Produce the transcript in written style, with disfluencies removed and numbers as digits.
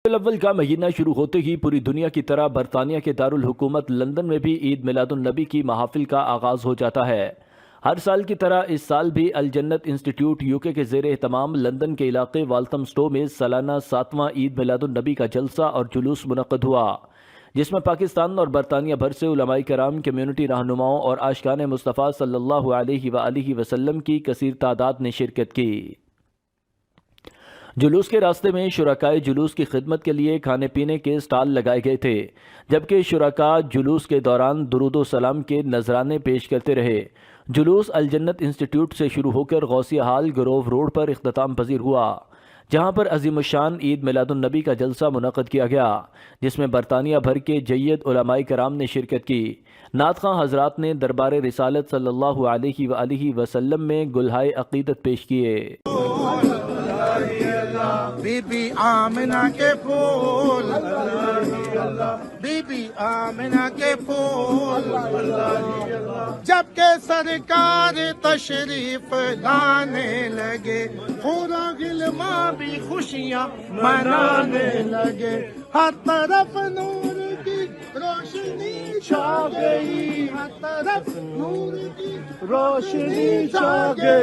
الاول کا مہینہ شروع ہوتے ہی پوری دنیا کی طرح برطانیہ کے دارالحکومت لندن میں بھی عید میلاد النبی کی محافل کا آغاز ہو جاتا ہے۔ ہر سال کی طرح اس سال بھی الجنت انسٹیٹیوٹ یوکے کے زیر اہتمام لندن کے علاقے والتھمسٹو میں سالانہ 7واں عید میلاد النبی کا جلسہ اور جلوس منعقد ہوا، جس میں پاکستان اور برطانیہ بھر سے علماء کرام، کمیونٹی رہنماؤں اور عاشقان مصطفیٰ صلی اللہ علیہ وآلہ وسلم کی کثیر تعداد نے شرکت کی۔ جلوس کے راستے میں شرکائے جلوس کی خدمت کے لیے کھانے پینے کے سٹال لگائے گئے تھے، جبکہ شرکاء جلوس کے دوران درود و سلام کے نذرانے پیش کرتے رہے۔ جلوس الجنت انسٹیٹیوٹ سے شروع ہو کر غوثیہ ہال گروو روڈ پر اختتام پذیر ہوا، جہاں پر عظیم الشان عید میلاد النبی کا جلسہ منعقد کیا گیا، جس میں برطانیہ بھر کے جید علماء کرام نے شرکت کی۔ نعت خواں حضرات نے دربار رسالت صلی اللہ علیہ وآلہ وسلم میں گلہائے عقیدت پیش کیے۔ بی بی آمنہ کے پھول، بی بی آمنہ کے پھول، جب کہ سرکار تشریف لانے لگے، پورا غلمان بھی خوشیاں منانے لگے، ہر طرف نور کی روشنی چھا گئی، ہر طرف نور کی روشنی چھا گئی۔